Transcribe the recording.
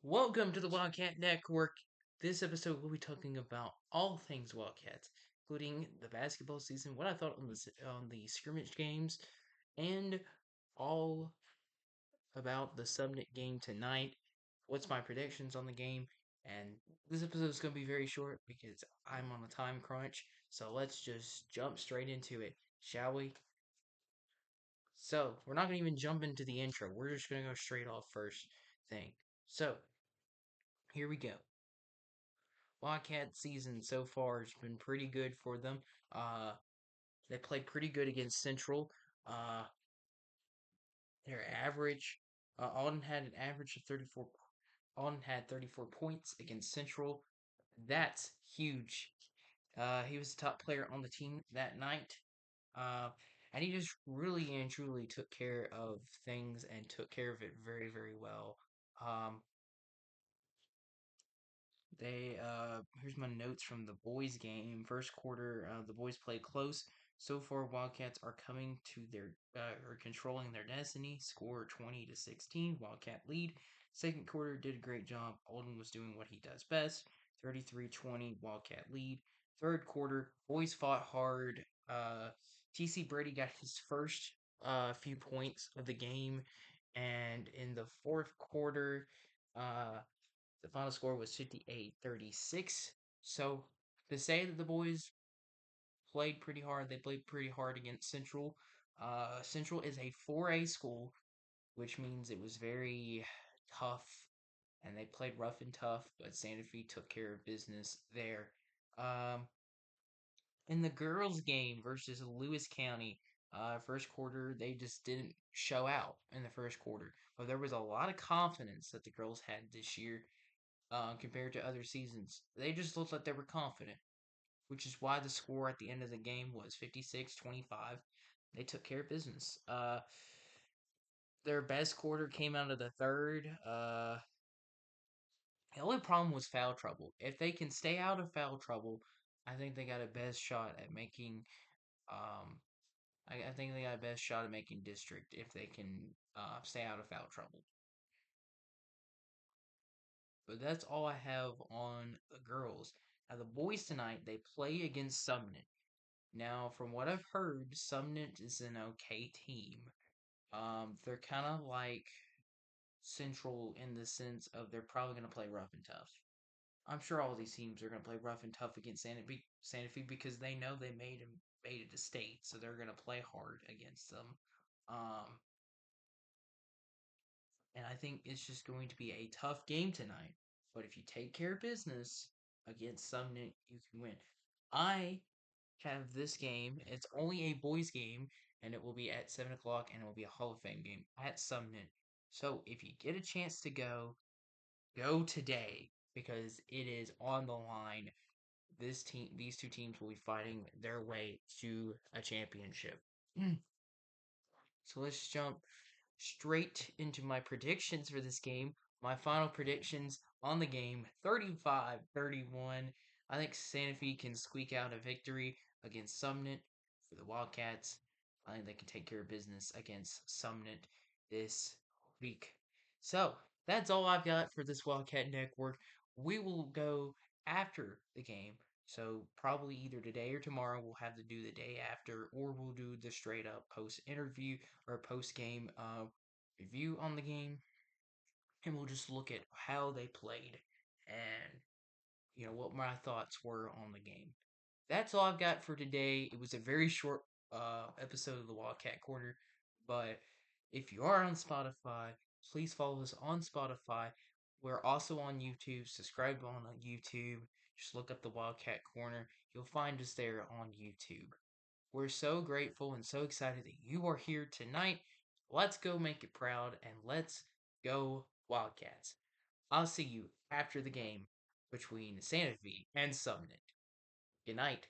Welcome to the Wildcat Network. This episode we'll be talking about all things Wildcats, including the basketball season, what I thought on the scrimmage games, and all about the Subnet game tonight. What's my predictions on the game? And this episode is going to be very short because I'm on a time crunch. So let's just jump straight into it, shall we? So we're not going to even jump into the intro. We're just going to go straight off first thing. So here we go. Wildcat season so far has been pretty good for them. Uh, they played pretty good against Central. Uh, their average, Alden had an average of 34. Alden had 34 points against Central. That's huge. He was the top player on the team that night. Uh, and he just really and truly took care of things and took care of it very, very well. Um, Here's my notes from the boys game. First quarter, the boys played close. So far, Wildcats are coming to their are controlling their destiny. Score 20-16. Wildcat lead. Second quarter did a great job. Alden was doing what he does best. 33-20. Wildcat lead. Third quarter, boys fought hard. TC Brady got his first few points of the game, and in the fourth quarter, uh, the final score was 58-36. So to say that the boys played pretty hard, they played pretty hard against Central. Central is a 4A school, which means it was very tough, and they played rough and tough, but Santa Fe took care of business there. Um, in the girls' game versus Lewis County, first quarter, they just didn't show out in the first quarter. But there was a lot of confidence that the girls had this year compared to other seasons. They just looked like they were confident, which is why the score at the end of the game was 56-25. They took care of business. Their best quarter came out of the third. The only problem was foul trouble. If they can stay out of foul trouble, I think they got a best shot at making. Um, I think they got a best shot at making district if they can stay out of foul trouble. But that's all I have on the girls. Now the boys tonight they play against Sumner. Now, from what I've heard, Sumnit is an okay team. They're kind of like Central in the sense of they're probably going to play rough and tough. I'm sure all these teams are going to play rough and tough against Santa Fe because they know they made it to state, so they're going to play hard against them. Um, and I think it's just going to be a tough game tonight. But if you take care of business against Sumnit, you can win. I have this game. It's only a boys game, and it will be at 7 o'clock, and it will be a Hall of Fame game at Sumner. So if you get a chance to go, go today because it is on the line. These two teams will be fighting their way to a championship. So let's jump straight into my predictions for this game. My final predictions on the game 35-31. I think Santa Fe can squeak out a victory against Sumnit for the Wildcats. I think they can take care of business against Sumnit this week. So that's all I've got for this Wildcat Network. We will go after the game. So probably either today or tomorrow we'll have to do the day after, or we'll do the straight up post interview or post game review on the game, and we'll just look at how they played and what my thoughts were on the game. That's all I've got for today. It was a very short episode of the Wildcat Corner, but if you are on Spotify, please follow us on Spotify. We're also on YouTube. Subscribe on YouTube. Just look up the Wildcat Corner. You'll find us there on YouTube. We're so grateful and so excited that you are here tonight. Let's go make it proud and let's go Wildcats. I'll see you after the game between Santa Fe and Sumner. Good night.